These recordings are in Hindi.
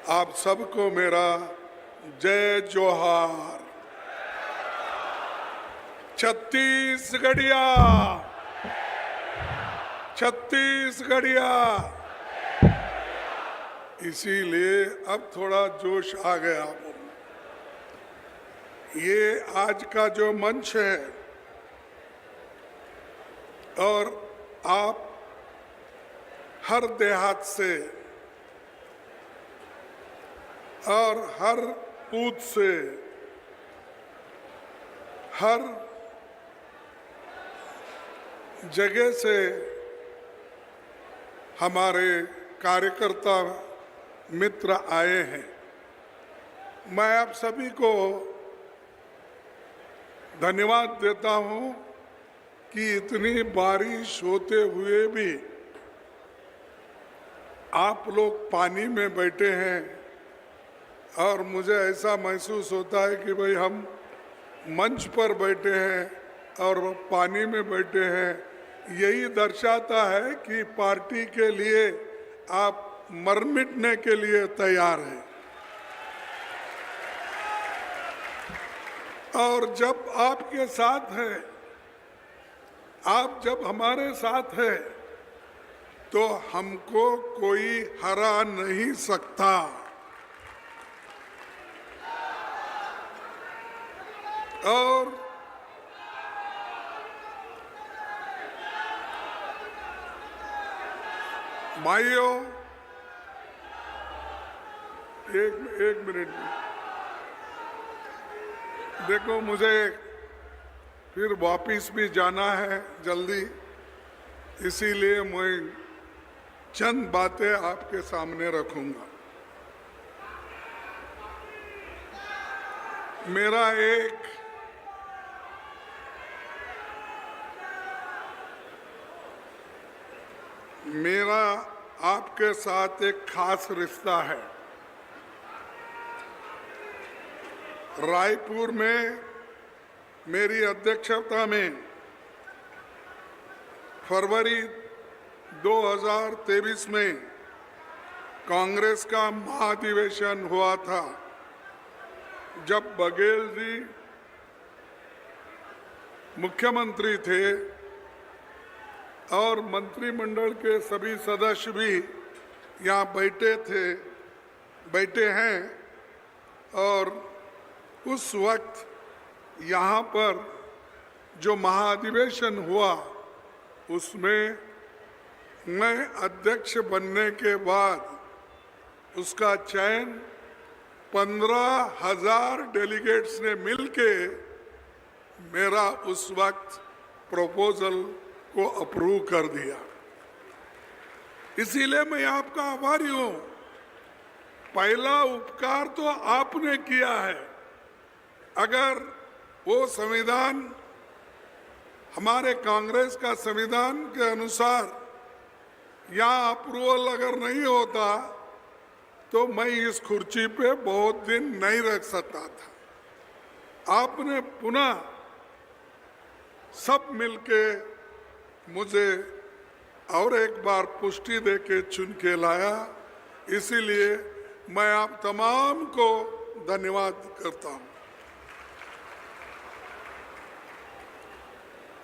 आप सबको मेरा जय जोहार। छत्तीसगढ़िया, छत्तीसगढ़िया। इसीलिए अब थोड़ा जोश आ गया। ये आज का जो मंच है और आप हर देहात से और हर बूथ से, हर जगह से हमारे कार्यकर्ता मित्र आए हैं। मैं आप सभी को धन्यवाद देता हूं कि इतनी बारिश होते हुए भी आप लोग पानी में बैठे हैं और मुझे ऐसा महसूस होता है कि भाई हम मंच पर बैठे हैं और पानी में बैठे हैं। यही दर्शाता है कि पार्टी के लिए आप मर मिटने के लिए तैयार हैं। और जब आपके साथ हैं, आप जब हमारे साथ हैं, तो हमको कोई हरा नहीं सकता। और भाइयों, एक मिनट, देखो मुझे फिर वापिस भी जाना है जल्दी, इसीलिए मैं चंद बातें आपके सामने रखूंगा। मेरा आपके साथ एक खास रिश्ता है। रायपुर में मेरी अध्यक्षता में फरवरी 2023 में कांग्रेस का महाधिवेशन हुआ था, जब बघेल जी मुख्यमंत्री थे और मंत्रिमंडल के सभी सदस्य भी यहाँ बैठे हैं। और उस वक्त यहाँ पर जो महाधिवेशन हुआ, उसमें मैं अध्यक्ष बनने के बाद उसका चयन 15,000 डेलीगेट्स ने मिलके मेरा उस वक्त प्रपोजल को अप्रूव कर दिया। इसीलिए मैं आपका आभारी हूं। पहला उपकार तो आपने किया है। अगर वो संविधान, हमारे कांग्रेस का संविधान के अनुसार यहाँ अप्रूवल अगर नहीं होता तो मैं इस कुर्सी पे बहुत दिन नहीं रख सकता था। आपने पुनः सब मिलके मुझे और एक बार पुष्टि देके चुन के लाया। इसीलिए मैं आप तमाम को धन्यवाद करता हूं।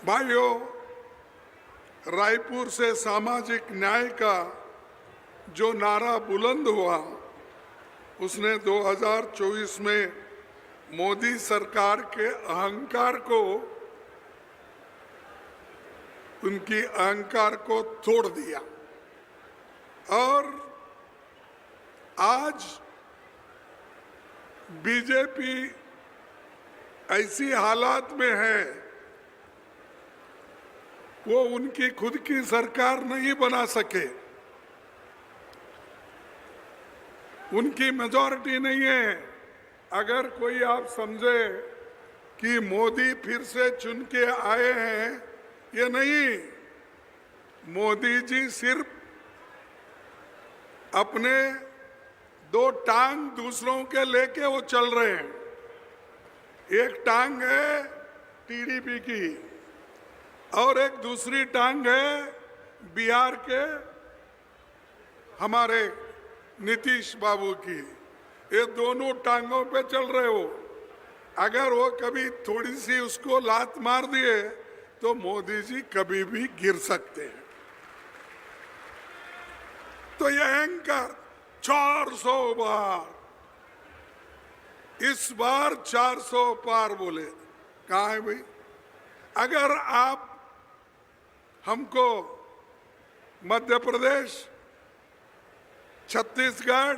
भाइयों, रायपुर से सामाजिक न्याय का जो नारा बुलंद हुआ, उसने 2024 में मोदी सरकार के अहंकार को, उनकी अहंकार को तोड़ दिया। और आज बीजेपी ऐसी हालात में है, वो उनकी खुद की सरकार नहीं बना सके, उनकी मेजॉरिटी नहीं है। अगर कोई आप समझे कि मोदी फिर से चुन के आए हैं, ये नहीं। मोदी जी सिर्फ अपने दो टांग दूसरों के लेके वो चल रहे हैं। एक टांग है टीडीपी की और एक दूसरी टांग है बिहार के हमारे नीतीश बाबू की, ये दोनों टांगों पे चल रहे हो। अगर वो कभी थोड़ी सी उसको लात मार दिए तो मोदी जी कभी भी गिर सकते हैं। तो ये एंकर 400 बार, इस बार 400 पार बोले। कहाँ है भाई? अगर आप हमको मध्य प्रदेश, छत्तीसगढ़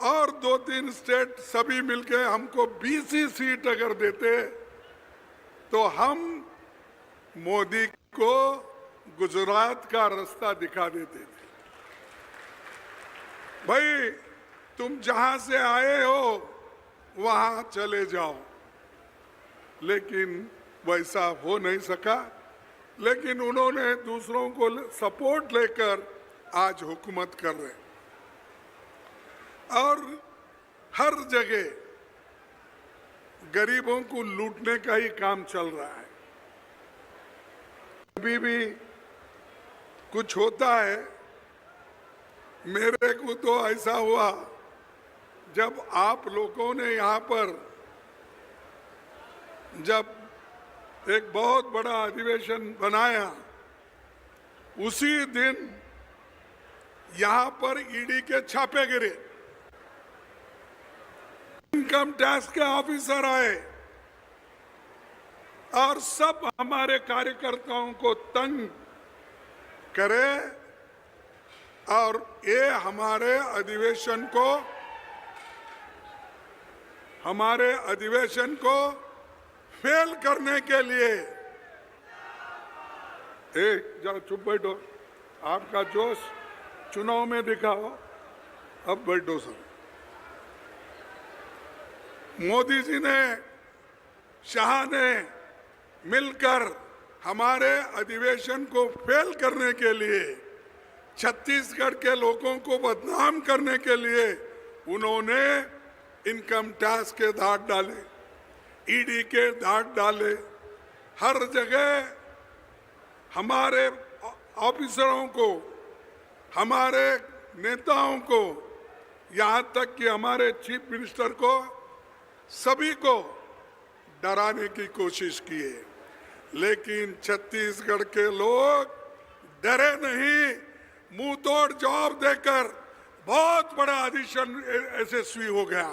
और 2-3 स्टेट सभी मिलके हमको 20 ही सीट अगर देते तो हम मोदी को गुजरात का रास्ता दिखा देते थे। भाई तुम जहां से आए हो वहां चले जाओ, लेकिन वैसा हो नहीं सका। लेकिन उन्होंने दूसरों को सपोर्ट लेकर आज हुकूमत कर रहे और हर जगह गरीबों को लूटने का ही काम चल रहा है। अभी भी कुछ होता है। मेरे को तो ऐसा हुआ जब आप लोगों ने यहाँ पर जब एक बहुत बड़ा अधिवेशन बनाया, उसी दिन यहाँ पर ईडी के छापे गिरे, इनकम टैक्स के ऑफिसर आए और सब हमारे कार्यकर्ताओं को तंग करे और ये हमारे अधिवेशन को फेल करने के लिए। जरा चुप बैठो, आपका जोश चुनाव में दिखाओ, अब बैठो सब। मोदी जी ने, शाह ने मिलकर हमारे अधिवेशन को फेल करने के लिए, छत्तीसगढ़ के लोगों को बदनाम करने के लिए उन्होंने इनकम टैक्स के दाग डाले, ईडी के दाग डाले। हर जगह हमारे ऑफिसरों को, हमारे नेताओं को, यहाँ तक कि हमारे चीफ मिनिस्टर को, सभी को डराने की कोशिश की है। लेकिन छत्तीसगढ़ के लोग डरे नहीं, मुंह तोड़ जवाब देकर बहुत बड़ा अधिवेशन यशस्वी हो गया।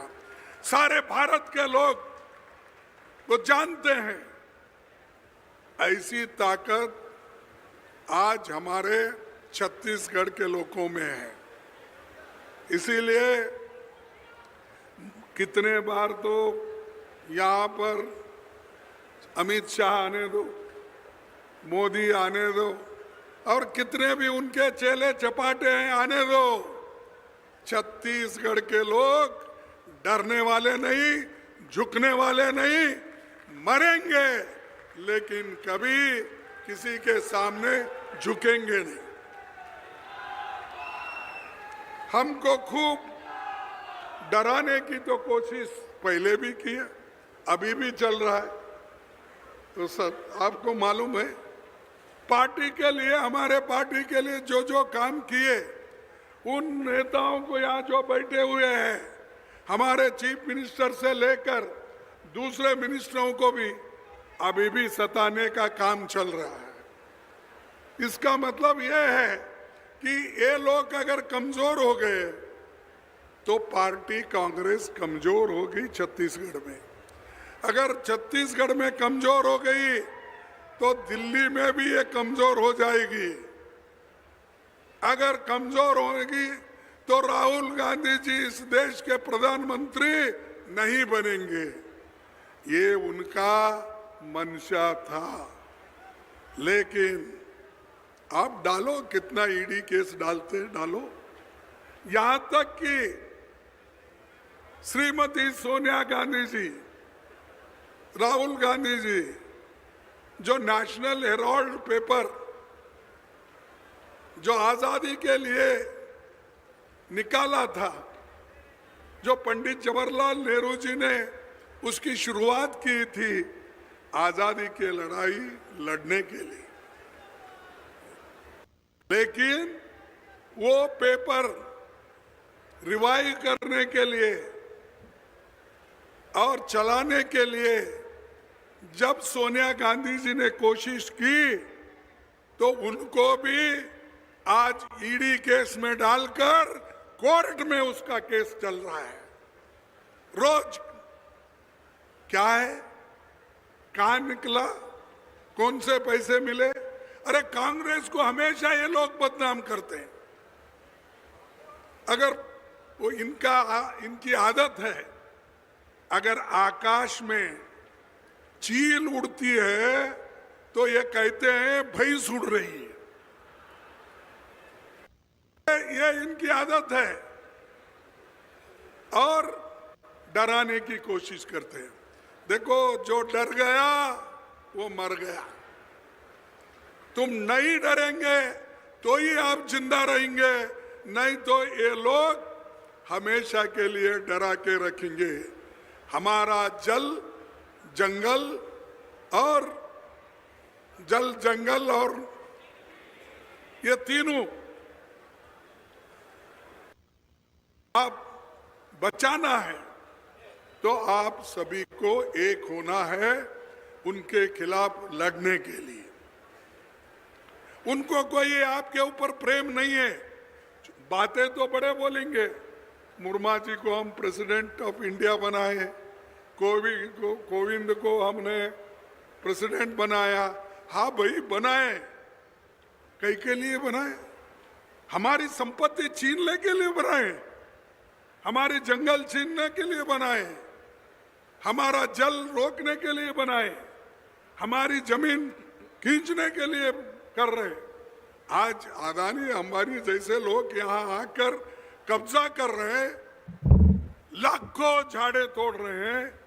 सारे भारत के लोग वो जानते हैं। ऐसी ताकत आज हमारे छत्तीसगढ़ के लोगों में है। इसीलिए कितने बार तो यहाँ पर अमित शाह आने दो, मोदी आने दो, और कितने भी उनके चेले चपाटे हैं आने दो, छत्तीसगढ़ के लोग डरने वाले नहीं, झुकने वाले नहीं, मरेंगे लेकिन कभी किसी के सामने झुकेंगे नहीं। हमको खूब डराने की तो कोशिश पहले भी की है, अभी भी चल रहा है। तो सब आपको मालूम है, पार्टी के लिए, हमारे पार्टी के लिए जो जो काम किए, उन नेताओं को यहाँ जो बैठे हुए हैं, हमारे चीफ मिनिस्टर से लेकर दूसरे मिनिस्टरों को भी अभी भी सताने का काम चल रहा है। इसका मतलब यह है कि ये लोग अगर कमजोर हो गए तो पार्टी कांग्रेस कमजोर होगी छत्तीसगढ़ में। अगर छत्तीसगढ़ में कमजोर हो गई तो दिल्ली में भी ये कमजोर हो जाएगी। अगर कमजोर होगी तो राहुल गांधी जी इस देश के प्रधानमंत्री नहीं बनेंगे। ये उनका मंशा था। लेकिन आप डालो, कितना ईडी केस डालते डालो। यहां तक कि श्रीमती सोनिया गांधी जी, राहुल गांधी जी, जो नेशनल हेराल्ड पेपर जो आजादी के लिए निकाला था, जो पंडित जवाहरलाल नेहरू जी ने उसकी शुरुआत की थी आजादी की लड़ाई लड़ने के लिए, लेकिन वो पेपर रिवाइव करने के लिए और चलाने के लिए जब सोनिया गांधी जी ने कोशिश की तो उनको भी आज ईडी केस में डालकर कोर्ट में उसका केस चल रहा है। रोज क्या है, कहां निकला, कौन से पैसे मिले? अरे कांग्रेस को हमेशा ये लोग बदनाम करते हैं। अगर वो इनकी आदत है, अगर आकाश में चील उड़ती है तो ये कहते हैं भैंस उड़ रही है। ये इनकी आदत है और डराने की कोशिश करते हैं। देखो, जो डर गया वो मर गया। तुम नहीं डरेंगे तो ही आप जिंदा रहेंगे, नहीं तो ये लोग हमेशा के लिए डरा के रखेंगे। हमारा जल जंगल और ये तीनों आप बचाना है तो आप सभी को एक होना है उनके खिलाफ लड़ने के लिए। उनको कोई आपके ऊपर प्रेम नहीं है। बातें तो बड़े बोलेंगे, मुर्मू जी को हम प्रेसिडेंट ऑफ इंडिया बनाए, कोविंद को हमने प्रेसिडेंट बनाया। हाँ भाई, बनाए, कई के लिए बनाए? हमारी संपत्ति छीनने के लिए बनाए, हमारे जंगल छीनने के लिए बनाए, हमारा जल रोकने के लिए बनाए, हमारी जमीन खींचने के लिए कर रहे। आज अदानी अंबानी जैसे लोग यहाँ आकर कब्जा कर रहे हैं, लाखों झाड़े तोड़ रहे हैं,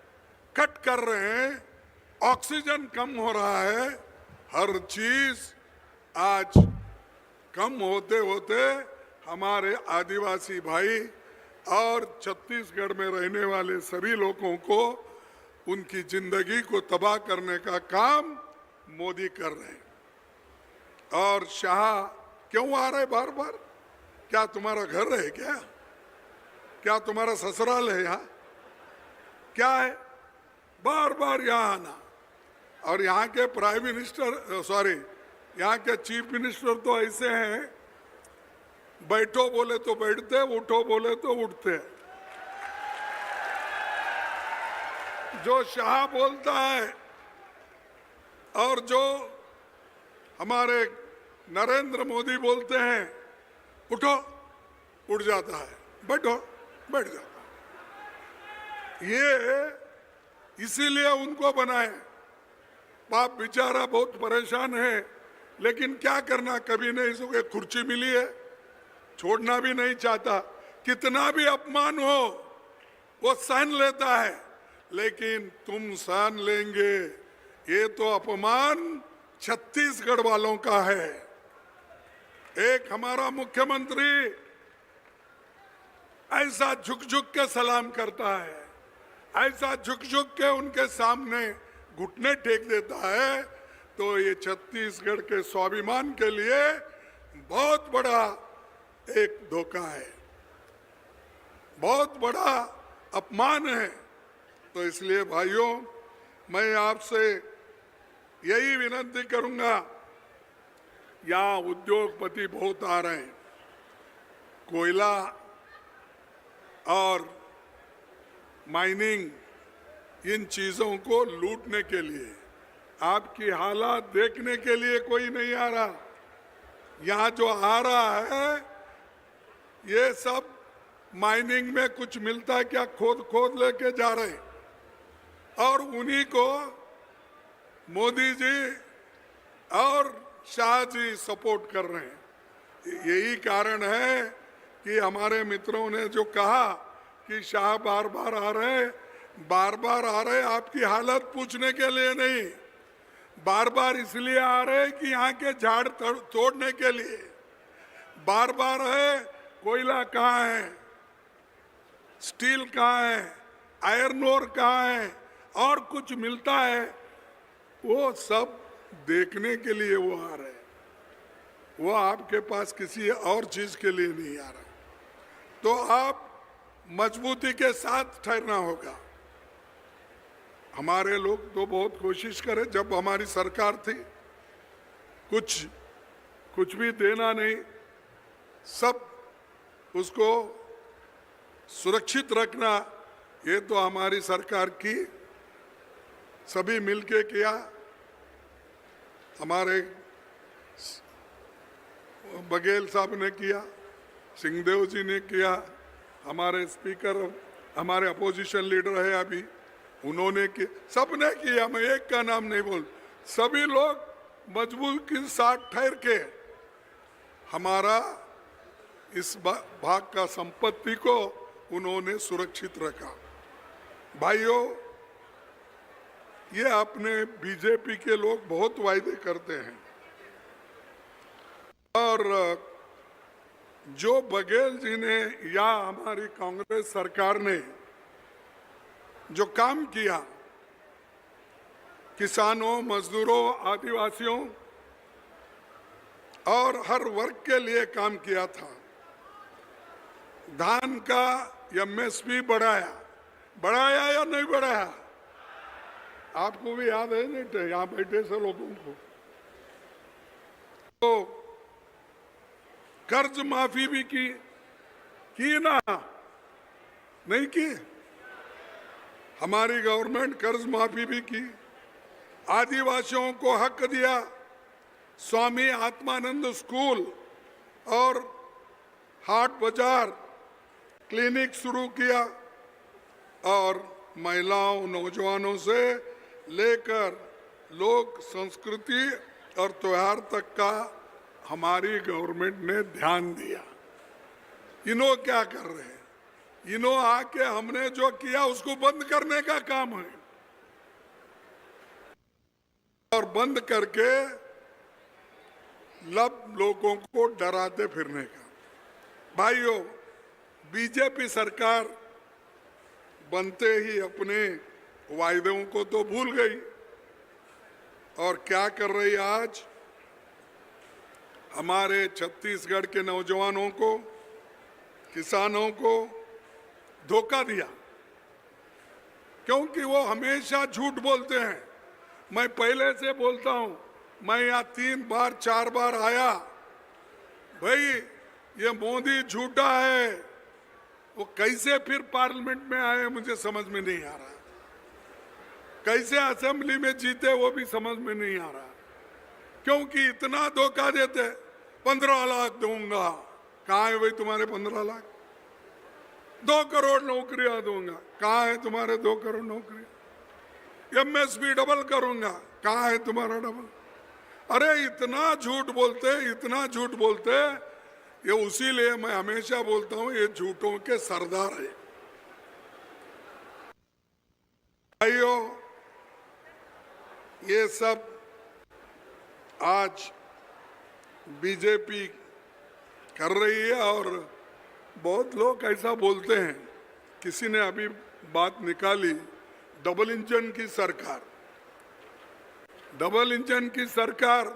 कट कर रहे हैं, ऑक्सीजन कम हो रहा है, हर चीज आज कम होते होते हमारे आदिवासी भाई और छत्तीसगढ़ में रहने वाले सभी लोगों को उनकी जिंदगी को तबाह करने का काम मोदी कर रहे हैं। और शाह क्यों आ रहे बार बार? क्या तुम्हारा घर है क्या? क्या तुम्हारा ससुराल है यहाँ? क्या है बार बार यहाँ आना? और यहाँ के प्राइम मिनिस्टर यहाँ के चीफ मिनिस्टर तो ऐसे हैं, बैठो बोले तो बैठते, उठो बोले तो उठते। जो शाह बोलता है और जो हमारे नरेंद्र मोदी बोलते हैं उठो, उठ जाता है, बैठो, बैठ जाता है। ये इसीलिए उनको बनाए। बाप बेचारा बहुत परेशान है, लेकिन क्या करना, कभी नहीं इसको कुर्सी मिली है, छोड़ना भी नहीं चाहता। कितना भी अपमान हो वो सहन लेता है, लेकिन तुम सहन लेंगे। ये तो अपमान छत्तीसगढ़ वालों का है। एक हमारा मुख्यमंत्री ऐसा झुक झुक के सलाम करता है, ऐसा झुक झुक के उनके सामने घुटने टेक देता है, तो ये छत्तीसगढ़ के स्वाभिमान के लिए बहुत बड़ा एक धोखा है, बहुत बड़ा अपमान है। तो इसलिए भाइयों, मैं आपसे यही विनती करूंगा, यहाँ उद्योगपति बहुत आ रहे हैं, कोयला और माइनिंग इन चीजों को लूटने के लिए, आपकी हालात देखने के लिए कोई नहीं आ रहा। यहाँ जो आ रहा है ये सब माइनिंग में कुछ मिलता है क्या, खोद खोद लेके जा रहे हैं, और उन्हीं को मोदी जी और शाह जी सपोर्ट कर रहे हैं। यही कारण है कि हमारे मित्रों ने जो कहा कि शाह बार बार आ रहे, बार बार आ रहे आपकी हालत पूछने के लिए नहीं, बार बार इसलिए आ रहे कि यहाँ के झाड़ तोड़ने के लिए। बार बार है कोयला कहाँ है, स्टील कहाँ है, आयरन ओर कहाँ है, और कुछ मिलता है, वो सब देखने के लिए वो आ रहे हैं। वो आपके पास किसी और चीज के लिए नहीं आ रहा। तो आप मजबूती के साथ ठहरना होगा। हमारे लोग तो बहुत कोशिश करें, जब हमारी सरकार थी कुछ भी देना नहीं, सब उसको सुरक्षित रखना, ये तो हमारी सरकार की सभी मिलके किया। हमारे बघेल साहब ने किया, सिंहदेव जी ने किया, हमारे स्पीकर, हमारे अपोजिशन लीडर है अभी, उन्होंने किया, सबने किया। मैं एक का नाम नहीं बोल, सभी लोग मजबूत के साथ ठहर के हमारा इस भाग का संपत्ति को उन्होंने सुरक्षित रखा। भाइयों, ये अपने बीजेपी के लोग बहुत वायदे करते हैं, और जो बघेल जी ने या हमारी कांग्रेस सरकार ने जो काम किया, किसानों, मजदूरों, आदिवासियों और हर वर्ग के लिए काम किया था। धान का एमएसपी बढ़ाया या नहीं बढ़ाया? आपको भी याद है नहीं, यहाँ बैठे से लोगों को। तो कर्ज माफी भी की ना, नहीं की? हमारी गवर्नमेंट कर्ज माफी भी की, आदिवासियों को हक दिया, स्वामी आत्मानंद स्कूल और हाट बाजार क्लिनिक शुरू किया, और महिलाओं, नौजवानों से लेकर लोक संस्कृति और त्योहार तक का हमारी गवर्नमेंट ने ध्यान दिया। इन्हों क्या कर रहे हैं? इन्हों आके हमने जो किया उसको बंद करने का काम है, और बंद करके लब लोगों को डराते फिरने का। भाइयों, बीजेपी सरकार बनते ही अपने वायदों को तो भूल गई, और क्या कर रही है आज? हमारे छत्तीसगढ़ के नौजवानों को, किसानों को धोखा दिया, क्योंकि वो हमेशा झूठ बोलते हैं। मैं पहले से बोलता हूं, मैं यहाँ 3 बार 4 बार आया, भाई ये मोदी झूठा है। वो कैसे फिर पार्लियामेंट में आए मुझे समझ में नहीं आ रहा, कैसे असेंबली में जीते वो भी समझ में नहीं आ रहा, क्योंकि इतना धोखा देते। 15 लाख दूंगा, कहाँ है भाई तुम्हारे 15 लाख? 2 करोड़ नौकरियां दूंगा, कहाँ है तुम्हारे 2 करोड़ नौकरियां? एमएसपी डबल करूंगा, कहाँ है तुम्हारा डबल? अरे इतना झूठ बोलते, इतना झूठ बोलते। ये उसी लिए मैं हमेशा बोलता हूं, ये झूठों के सरदार है। भाइयों, ये सब आज बीजेपी कर रही है, और बहुत लोग ऐसा बोलते हैं। किसी ने अभी बात निकाली, डबल इंजन की सरकार, डबल इंजन की सरकार।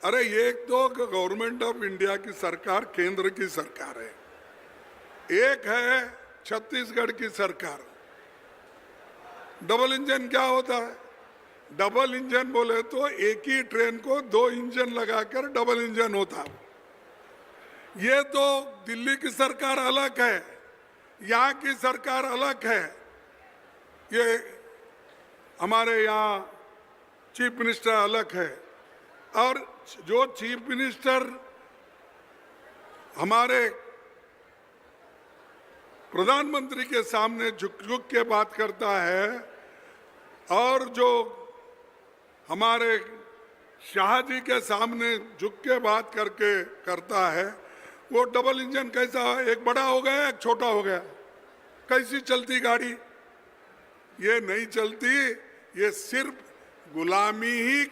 अरे एक तो गवर्नमेंट ऑफ इंडिया की सरकार केंद्र की सरकार है, एक है छत्तीसगढ़ की सरकार। डबल इंजन क्या होता है? डबल इंजन बोले तो एक ही ट्रेन को 2 इंजन लगाकर डबल इंजन होता है। ये तो दिल्ली की सरकार अलग है, यहाँ की सरकार अलग है। ये हमारे यहाँ चीफ मिनिस्टर अलग है, और जो चीफ मिनिस्टर हमारे प्रधानमंत्री के सामने झुक झुक के बात करता है, और जो हमारे शाह जी के सामने झुक के बात करके करता है, वो डबल इंजन कैसा है? एक बड़ा हो गया, एक छोटा हो गया। कैसी चलती गाड़ी? ये नहीं चलती, ये सिर्फ गुलामी ही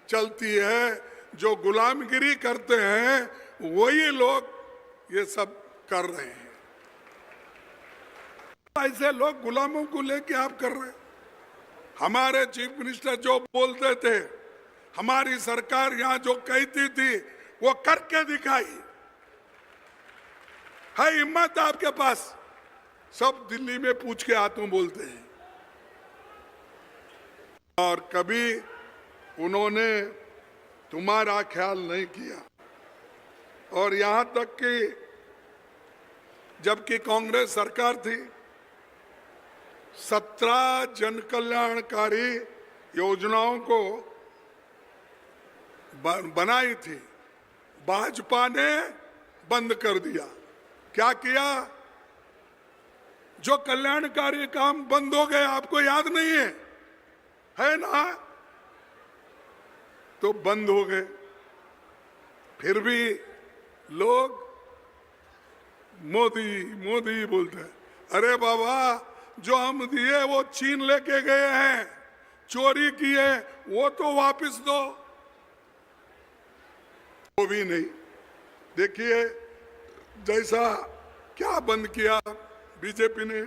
चलती है। जो गुलामगिरी करते हैं वही लोग ये सब कर रहे हैं। ऐसे लोग गुलामों को लेके आप कर रहे हैं। हमारे चीफ मिनिस्टर जो बोलते थे, हमारी सरकार यहाँ जो कहती थी वो करके दिखाई है। हिम्मत आपके पास, सब दिल्ली में पूछ के आते बोलते हैं, और कभी उन्होंने तुम्हारा ख्याल नहीं किया। और यहां तक कि जबकि कांग्रेस सरकार थी, 17 जन कल्याणकारी योजनाओं को बनाई थी, भाजपा ने बंद कर दिया। क्या किया? जो कल्याणकारी काम बंद हो गए, आपको याद नहीं है ना? तो बंद हो गए। फिर भी लोग मोदी मोदी बोलते हैं। अरे बाबा, जो हम दिए वो चीन लेके गए हैं, चोरी किए, वो तो वापस दो। वो भी नहीं। देखिए जैसा क्या बंद किया बीजेपी ने,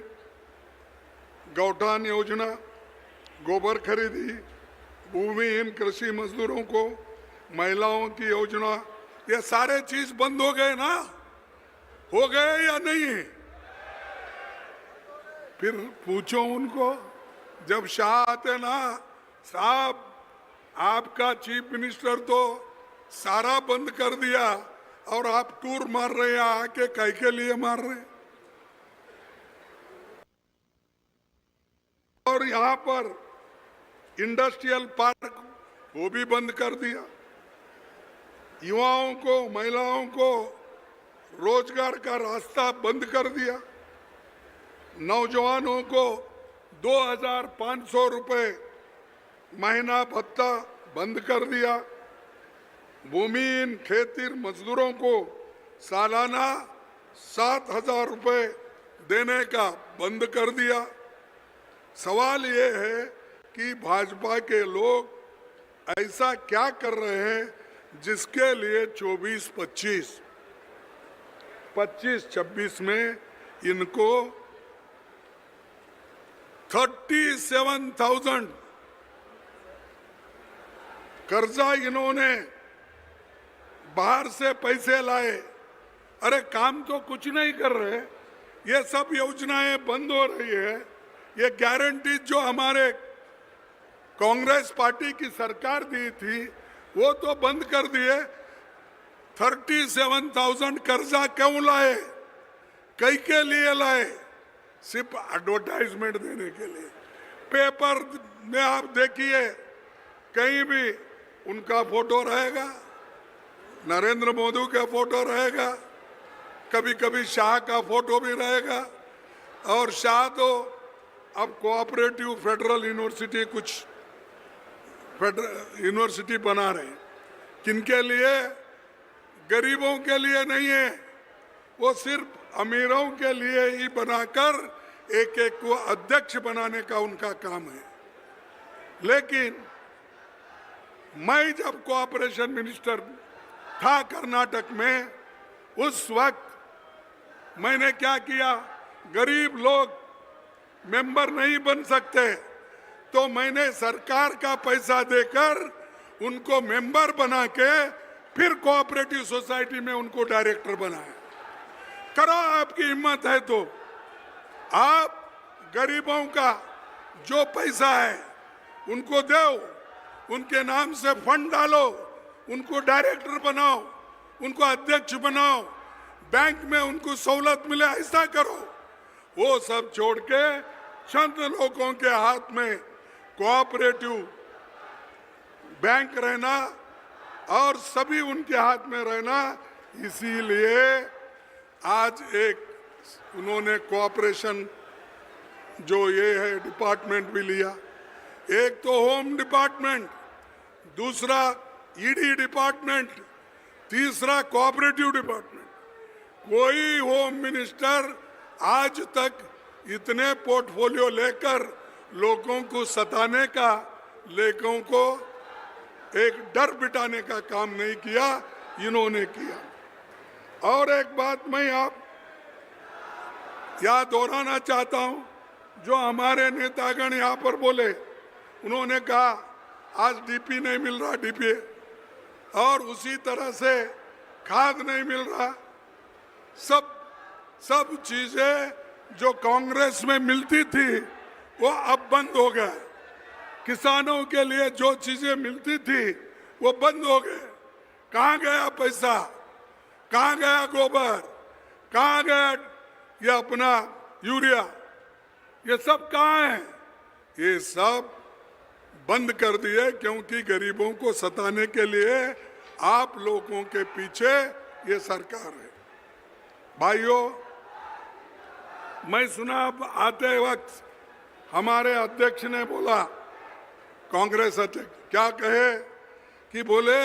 गौठान योजना, गोबर खरीदी, भूमिहीन कृषि मजदूरों को, महिलाओं की योजना, ये सारे चीज बंद हो गए ना? हो गए या नहीं? फिर पूछो उनको, जब शाह आते ना, साहब आपका चीफ मिनिस्टर तो सारा बंद कर दिया और आप टूर मार रहे हैं, आके कई के लिए मार रहे हैं। और यहां पर इंडस्ट्रियल पार्क वो भी बंद कर दिया। युवाओं को, महिलाओं को रोजगार का रास्ता बंद कर दिया। नौजवानों को 2,500 रुपए महीना भत्ता बंद कर दिया। भूमिहीन खेती मजदूरों को सालाना 7,000 रुपए देने का बंद कर दिया। सवाल ये है कि भाजपा के लोग ऐसा क्या कर रहे हैं जिसके लिए 25-26 में इनको 37,000 कर्जा इन्होंने बाहर से पैसे लाए। अरे काम तो कुछ नहीं कर रहे, ये सब योजनाएं बंद हो रही है। ये गारंटी जो हमारे कांग्रेस पार्टी की सरकार दी थी वो तो बंद कर दिए। 37,000 कर्जा क्यों लाए? कई के लिए लाए? सिर्फ एडवर्टाइजमेंट देने के लिए। पेपर में आप देखिए, कहीं भी उनका फोटो रहेगा, नरेंद्र मोदी का फोटो रहेगा, कभी कभी शाह का फोटो भी रहेगा। और शाह तो अब कोऑपरेटिव फेडरल यूनिवर्सिटी कुछ यूनिवर्सिटी बना रहे हैं। किनके लिए? गरीबों के लिए नहीं है, वो सिर्फ अमीरों के लिए ही बनाकर एक एक को अध्यक्ष बनाने का उनका काम है। लेकिन मैं जब कोऑपरेशन मिनिस्टर था कर्नाटक में, उस वक्त मैंने क्या किया, गरीब लोग मेंबर नहीं बन सकते, तो मैंने सरकार का पैसा देकर उनको मेंबर बना के फिर कोऑपरेटिव सोसाइटी में उनको डायरेक्टर बनाया। करो, आपकी हिम्मत है तो आप गरीबों का जो पैसा है उनको दो, उनके नाम से फंड डालो, उनको डायरेक्टर बनाओ, उनको अध्यक्ष बनाओ, बैंक में उनको सहूलत मिले, ऐसा करो। वो सब छोड़ के चंद लोगों के हाथ में कोऑपरेटिव बैंक रहना और सभी उनके हाथ में रहना, इसीलिए आज एक उन्होंने कोऑपरेशन जो ये है डिपार्टमेंट भी लिया। एक तो होम डिपार्टमेंट, दूसरा ईडी डिपार्टमेंट, तीसरा कोऑपरेटिव डिपार्टमेंट। कोई होम मिनिस्टर आज तक इतने पोर्टफोलियो लेकर लोगों को सताने का, लोगों को एक डर बिठाने का काम नहीं किया, इन्होंने किया। और एक बात मैं आप याद दोहराना चाहता हूं, जो हमारे नेतागण यहाँ पर बोले, उन्होंने कहा आज डीपी नहीं मिल रहा, डीपी, और उसी तरह से खाद नहीं मिल रहा। सब चीजें जो कांग्रेस में मिलती थी वो अब बंद हो गया। किसानों के लिए जो चीजें मिलती थी वो बंद हो गए। कहाँ गया पैसा, कहाँ गया गोबर, कहाँ गया ये अपना यूरिया, ये सब कहाँ है? ये सब बंद कर दिए क्योंकि गरीबों को सताने के लिए आप लोगों के पीछे ये सरकार है। भाइयों, मैं सुना आते वक्त हमारे अध्यक्ष ने बोला, कांग्रेस अध्यक्ष क्या कहे कि बोले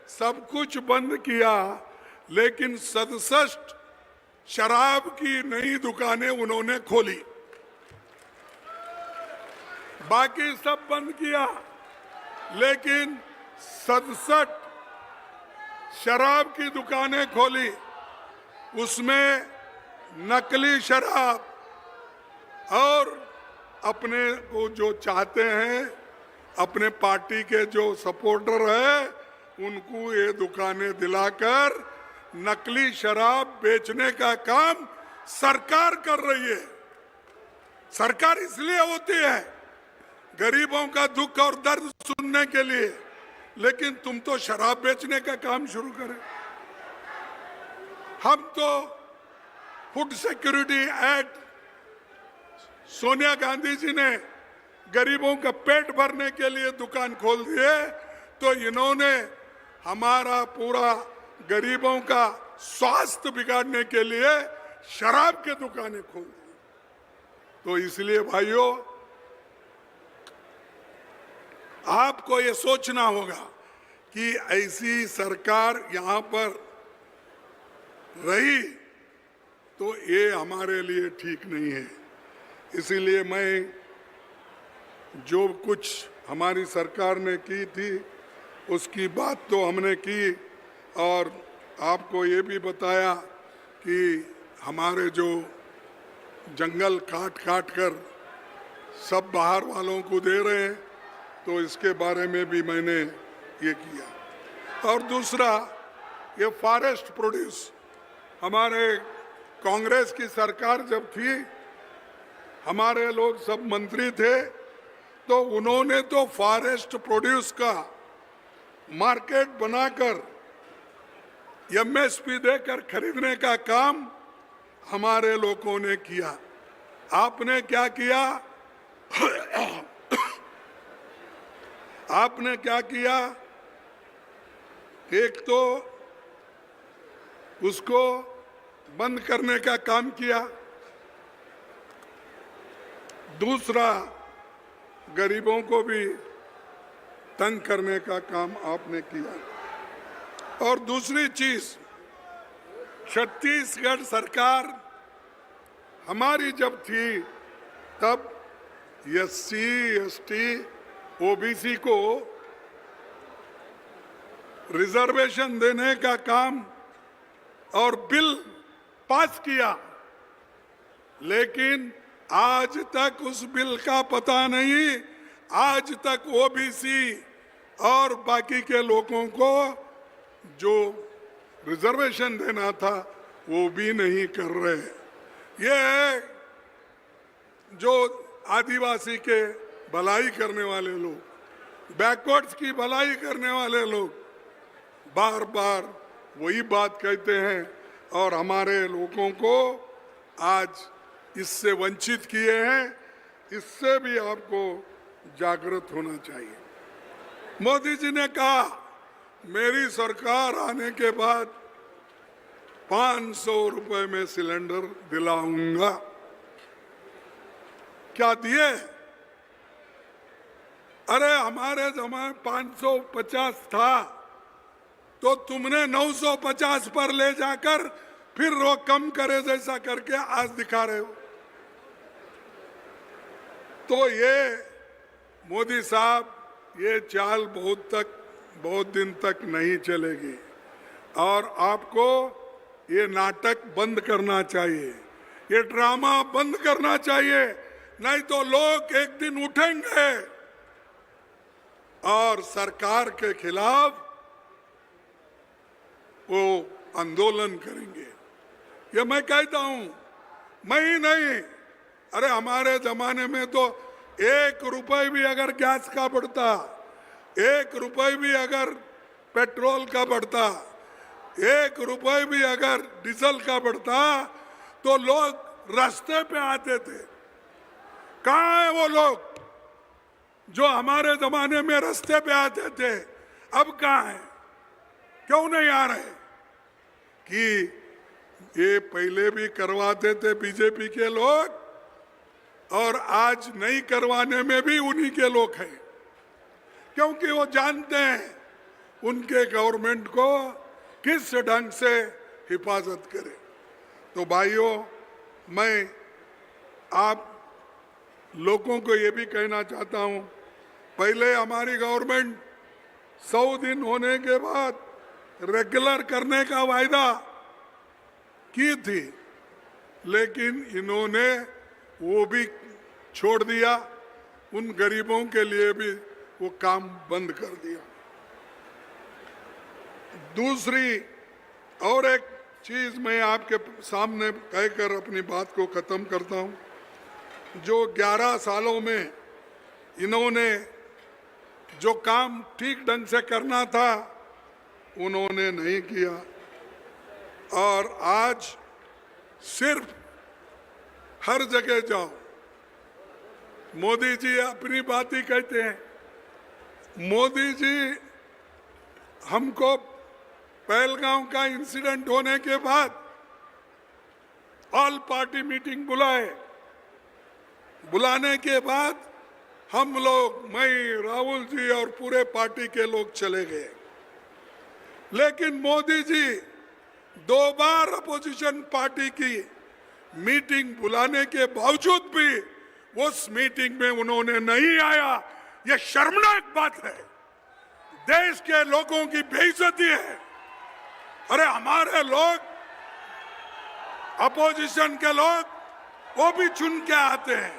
सब कुछ बंद किया लेकिन 67 शराब की नई दुकानें उन्होंने खोली, बाकी सब बंद किया लेकिन 67 शराब की दुकानें खोली। उसमें नकली शराब और अपने को जो चाहते हैं, अपने पार्टी के जो सपोर्टर है, उनको ये दुकानें दिलाकर नकली शराब बेचने का काम सरकार कर रही है। सरकार इसलिए होती है गरीबों का दुख और दर्द सुनने के लिए, लेकिन तुम तो शराब बेचने का काम शुरू करें। हम तो food security act Sonia Gandhi ji ने गरीबों का पेट भरने के लिए दुकान खोल दिए, तो इन्होंने हमारा पूरा गरीबों का स्वास्थ्य बिगाड़ने के लिए शराब के दुकानें खोल दी। तो इसलिए भाइयों, आपको ये सोचना होगा कि ऐसी सरकार यहाँ पर रही तो ये हमारे लिए ठीक नहीं है। इसीलिए मैं जो कुछ हमारी सरकार ने की थी उसकी बात तो हमने की, और आपको ये भी बताया कि हमारे जो जंगल काट काट कर सब बाहर वालों को दे रहे हैं, तो इसके बारे में भी मैंने ये किया। और दूसरा, ये फॉरेस्ट प्रोड्यूस, हमारे कांग्रेस की सरकार जब थी, हमारे लोग सब मंत्री थे, तो उन्होंने तो फॉरेस्ट प्रोड्यूस का मार्केट बनाकर एमएसपी देकर खरीदने का काम हमारे लोगों ने किया। आपने क्या किया? आपने क्या किया? एक तो उसको बंद करने का काम किया, दूसरा गरीबों को भी तंग करने का काम आपने किया। और दूसरी चीज, छत्तीसगढ़ सरकार हमारी जब थी तब एससी, एसटी, ओबीसी को रिजर्वेशन देने का काम और बिल पास किया, लेकिन आज तक उस बिल का पता नहीं। आज तक ओबीसी और बाकी के लोगों को जो रिजर्वेशन देना था वो भी नहीं कर रहे। ये जो आदिवासी के भलाई करने वाले लोग, बैकवर्ड्स की भलाई करने वाले लोग बार बार वही बात कहते हैं और हमारे लोगों को आज इससे वंचित किए हैं। इससे भी आपको जागृत होना चाहिए। मोदी जी ने कहा मेरी सरकार आने के बाद 500 रुपए में सिलेंडर दिलाऊंगा। क्या दिए? अरे हमारे जमाने 550 था, तो तुमने 950 पर ले जाकर फिर वो कम करे जैसा करके आज दिखा रहे हो। तो ये मोदी साहब, ये चाल बहुत दिन तक नहीं चलेगी और आपको ये नाटक बंद करना चाहिए, ये ड्रामा बंद करना चाहिए, नहीं तो लोग एक दिन उठेंगे और सरकार के खिलाफ वो आंदोलन करेंगे। ये मैं कहता हूं, मैं ही नहीं, अरे हमारे जमाने में तो 1 रुपए भी अगर गैस का बढ़ता, 1 रुपए भी अगर पेट्रोल का बढ़ता, 1 रुपए भी अगर डीजल का बढ़ता तो लोग रास्ते पे आते थे। कहाँ है वो लोग जो हमारे जमाने में रास्ते पे आते थे? अब कहाँ है? क्यों नहीं आ रहे? कि ये पहले भी करवाते थे बीजेपी के लोग और आज नहीं करवाने में भी उन्हीं के लोग हैं, क्योंकि वो जानते हैं उनके गवर्नमेंट को किस ढंग से हिफाजत करे। तो भाइयों, मैं आप लोगों को ये भी कहना चाहता हूँ, पहले हमारी गवर्नमेंट 100 दिन होने के बाद रेगुलर करने का वायदा की थी, लेकिन इन्होंने वो भी छोड़ दिया। उन गरीबों के लिए भी वो काम बंद कर दिया। दूसरी और एक चीज मैं आपके सामने कहकर अपनी बात को खत्म करता हूं। जो 11 सालों में इन्होंने जो काम ठीक ढंग से करना था उन्होंने नहीं किया, और आज सिर्फ हर जगह जाओ मोदी जी अपनी बात ही कहते हैं। मोदी जी हमको पहलगांव का इंसिडेंट होने के बाद ऑल पार्टी मीटिंग बुलाने के बाद हम लोग, मैं, राहुल जी और पूरे पार्टी के लोग चले गए, लेकिन मोदी जी 2 बार अपोजिशन पार्टी की मीटिंग बुलाने के बावजूद भी उस मीटिंग में उन्होंने नहीं आया। यह शर्मनाक बात है, देश के लोगों की बेइज्जती है। अरे हमारे लोग, अपोजिशन के लोग, वो भी चुन के आते हैं,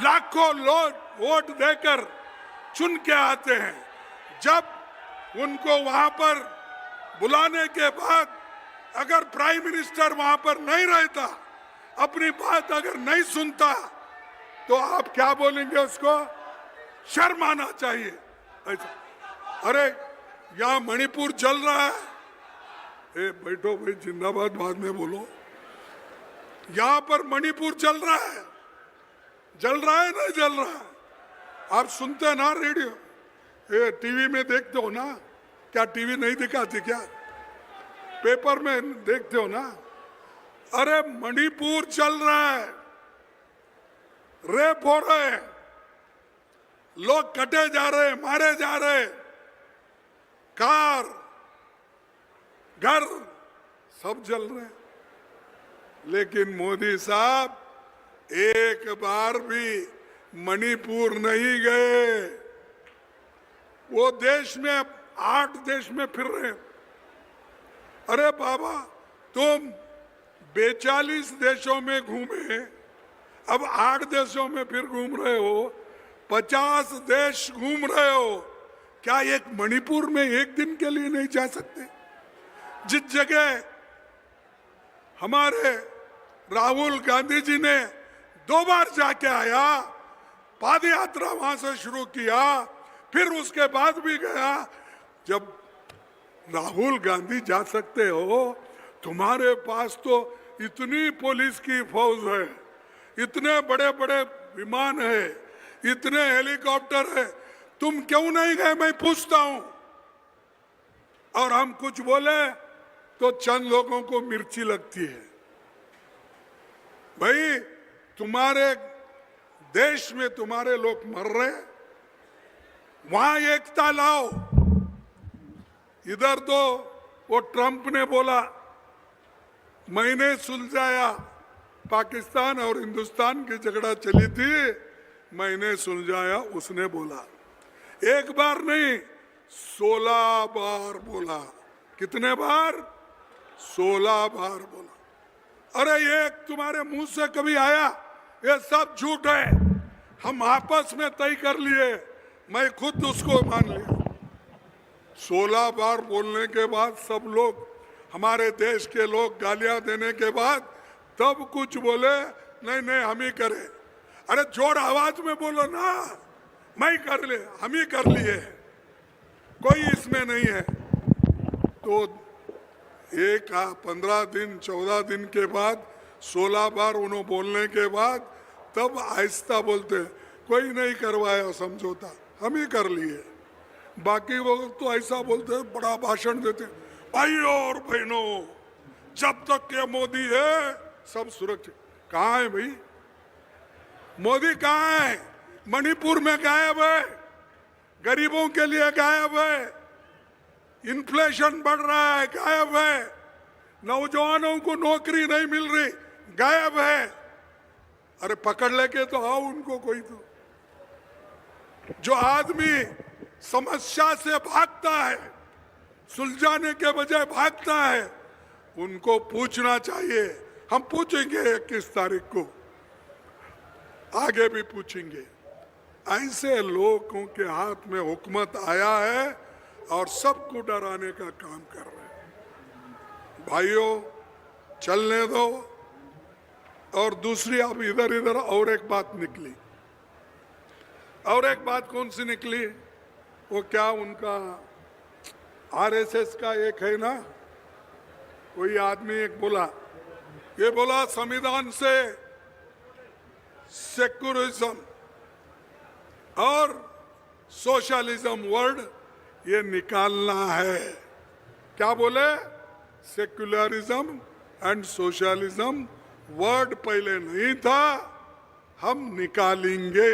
लाखों लोग वोट देकर चुन के आते हैं। जब उनको वहां पर बुलाने के बाद अगर प्राइम मिनिस्टर वहां पर नहीं रहता, अपनी बात अगर नहीं सुनता, तो आप क्या बोलेंगे? उसको शर्म आना चाहिए। अरे यहाँ मणिपुर जल रहा है, बैठो भाई, जिंदाबाद बाद में बोलो। यहाँ पर मणिपुर जल रहा है, नहीं जल रहा है? आप सुनते हैं ना रेडियो, टीवी में देखते हो ना? क्या टीवी नहीं दिखाती क्या? पेपर में देखते हो ना? अरे मणिपुर चल रहा है, रेप हो रहे हैं, लोग कटे जा रहे हैं, मारे जा रहे हैं, कार, घर सब जल रहे हैं। लेकिन मोदी साहब एक बार भी मणिपुर नहीं गए। वो देश में 8 देश में फिर रहे हैं। अरे बाबा, तुम 42 देशों में घूमे, अब 8 देशों में फिर घूम रहे हो, 50 देश घूम रहे हो, क्या एक मणिपुर में एक दिन के लिए नहीं जा सकते? जिस जगह हमारे राहुल गांधी जी ने 2 बार जाके आया, पाद यात्रा वहां से शुरू किया, फिर उसके बाद भी गया। जब राहुल गांधी जा सकते हो, तुम्हारे पास तो इतनी पुलिस की फौज है, इतने बड़े बड़े विमान है, इतने हेलीकॉप्टर है, तुम क्यों नहीं गए? मैं पूछता हूं। और हम कुछ बोले तो चंद लोगों को मिर्ची लगती है। भाई, तुम्हारे देश में तुम्हारे लोग मर रहे, वहां एकता लाओ। इधर तो वो ट्रंप ने बोला मैंने सुलझाया, पाकिस्तान और हिंदुस्तान की झगड़ा चली थी, मैंने सुलझाया, उसने बोला। एक बार नहीं, 16 बार बोला। कितने बार? 16 बार बोला। अरे ये तुम्हारे मुंह से कभी आया? ये सब झूठ है, हम आपस में तय कर लिए, मैं खुद उसको मान लिया। 16 बार बोलने के बाद सब लोग, हमारे देश के लोग गालियां देने के बाद तब कुछ बोले नहीं नहीं हम ही करें। अरे जोर आवाज में बोलो ना, मैं ही कर ले, हम ही कर लिए, कोई इसमें नहीं है। तो 15 दिन 14 दिन के बाद 16 बार उन्होंने बोलने के बाद तब आहिस्ता बोलते कोई नहीं करवाया समझौता, हम ही कर लिए। बाकी वो तो ऐसा बोलते बड़ा भाषण देते, भाइयों और बहनों जब तक के मोदी है सब सुरक्षित। कहाँ है भाई मोदी, कहाँ है? मणिपुर में गायब है, गरीबों के लिए गायब है, इन्फ्लेशन बढ़ रहा है गायब है, नौजवानों को नौकरी नहीं मिल रही गायब है। अरे पकड़ लेके तो आओ उनको कोई तो। जो आदमी समस्या से भागता है, सुलझाने के बजाय भागता है, उनको पूछना चाहिए। हम पूछेंगे 21 तारीख को, आगे भी पूछेंगे। ऐसे लोगों के हाथ में हुकूमत आया है और सबको डराने का काम कर रहे हैं। भाइयों चलने दो। और दूसरी अब इधर इधर और एक बात निकली, और एक बात कौन सी निकली? वो क्या उनका आरएसएस का एक है ना, कोई आदमी एक बोला, ये बोला संविधान से सेक्युलरिज्म और सोशलिज्म वर्ड ये निकालना है। क्या बोले? सेक्युलरिज्म एंड सोशलिज्म वर्ड पहले नहीं था, हम निकालेंगे।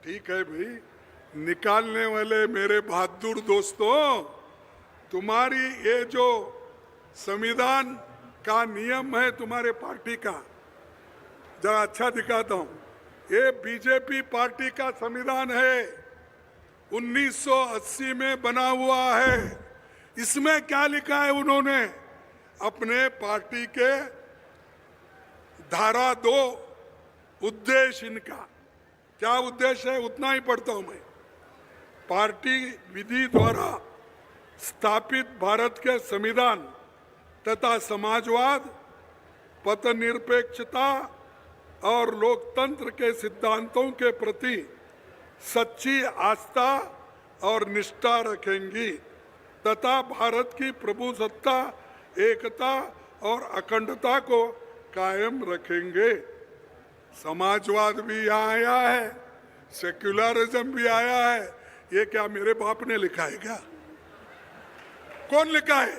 ठीक है भाई, निकालने वाले मेरे बहादुर दोस्तों, तुम्हारी ये जो संविधान का नियम है तुम्हारे पार्टी का, जरा अच्छा दिखाता हूं। ये बीजेपी पार्टी का संविधान है, 1980 में बना हुआ है। इसमें क्या लिखा है उन्होंने? अपने पार्टी के धारा 2 उद्देश्य इनका क्या उद्देश्य है उतना ही पढ़ता हूं मैं। पार्टी विधि द्वारा स्थापित भारत के संविधान तथा समाजवाद, पथनिरपेक्षता और लोकतंत्र के सिद्धांतों के प्रति सच्ची आस्था और निष्ठा रखेंगी तथा भारत की प्रभुसत्ता, एकता और अखंडता को कायम रखेंगे। समाजवाद भी यहाँ आया है, सेक्युलरिज्म भी आया है। ये क्या मेरे बाप ने लिखा है क्या? कौन लिखा है?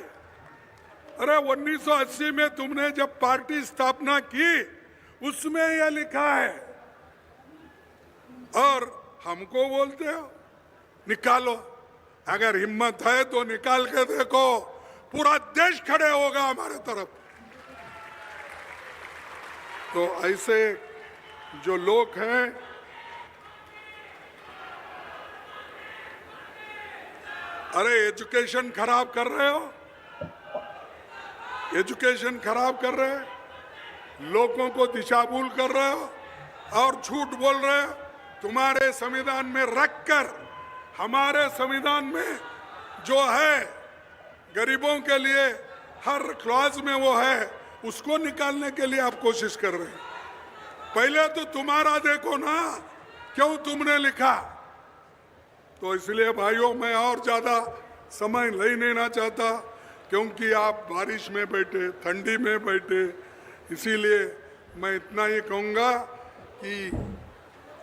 अरे 1980 में तुमने जब पार्टी स्थापना की उसमें यह लिखा है, और हमको बोलते हो निकालो। अगर हिम्मत है तो निकाल के देखो, पूरा देश खड़े होगा हमारे तरफ। तो ऐसे जो लोग हैं, अरे एजुकेशन खराब कर रहे हो, एजुकेशन खराब कर रहे हो, लोगों को दिशाभूल कर रहे हो और झूठ बोल रहे हो। तुम्हारे संविधान में रखकर, हमारे संविधान में जो है गरीबों के लिए हर क्लॉज में वो है, उसको निकालने के लिए आप कोशिश कर रहे हैं। पहले तो तुम्हारा देखो ना, क्यों तुमने लिखा। तो इसलिए भाइयों मैं और ज्यादा समय नहीं लेना चाहता, क्योंकि आप बारिश में बैठे, ठंडी में बैठे, इसीलिए मैं इतना ही कहूँगा कि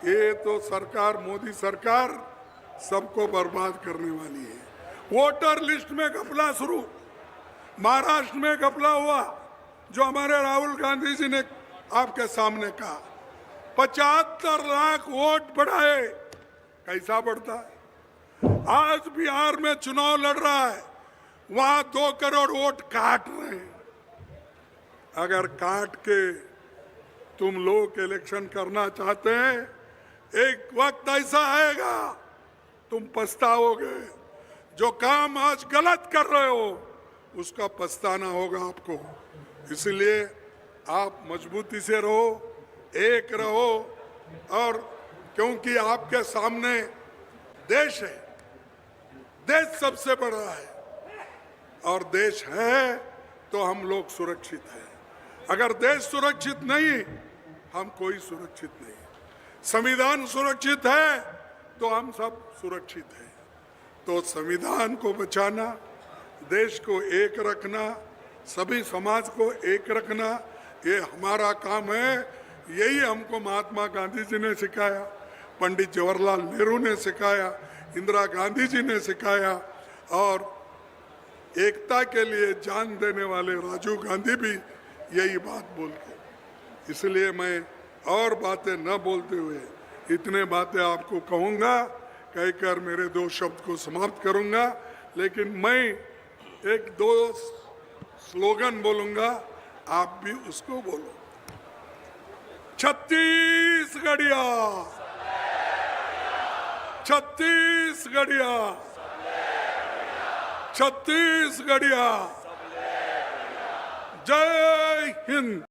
ये तो सरकार, मोदी सरकार सबको बर्बाद करने वाली है। वोटर लिस्ट में घपला शुरू, महाराष्ट्र में घपला हुआ, जो हमारे राहुल गांधी जी ने आपके सामने कहा। 75 लाख वोट बढ़ाए, कैसा बढ़ता है? आज बिहार में चुनाव लड़ रहा है, वहां 2 करोड़ वोट काट रहे हैं। अगर काट के तुम लोग इलेक्शन करना चाहते हैं, एक वक्त ऐसा आएगा तुम पछताओगे। जो काम आज गलत कर रहे हो उसका पछताना होगा आपको। इसलिए आप मजबूती से रहो, एक रहो, और क्योंकि आपके सामने देश है, देश सबसे बड़ा है, और देश है तो हम लोग सुरक्षित हैं। अगर देश सुरक्षित नहीं, हम कोई सुरक्षित नहीं। संविधान सुरक्षित है तो हम सब सुरक्षित हैं। तो संविधान को बचाना, देश को एक रखना, सभी समाज को एक रखना, ये हमारा काम है। यही हमको महात्मा गांधी जी ने सिखाया, पंडित जवाहरलाल नेहरू ने सिखाया, इंदिरा गांधी जी ने सिखाया, और एकता के लिए जान देने वाले राजीव गांधी भी यही बात बोल के। इसलिए मैं और बातें न बोलते हुए इतने बातें आपको कहूँगा, कहकर मेरे 2 शब्द को समाप्त करूँगा। लेकिन मैं एक 2 स्लोगन बोलूँगा, आप भी उसको बोलो। छत्तीसगढ़िया, छत्तीसगढ़िया, छत्तीसगढ़िया, जय हिंद।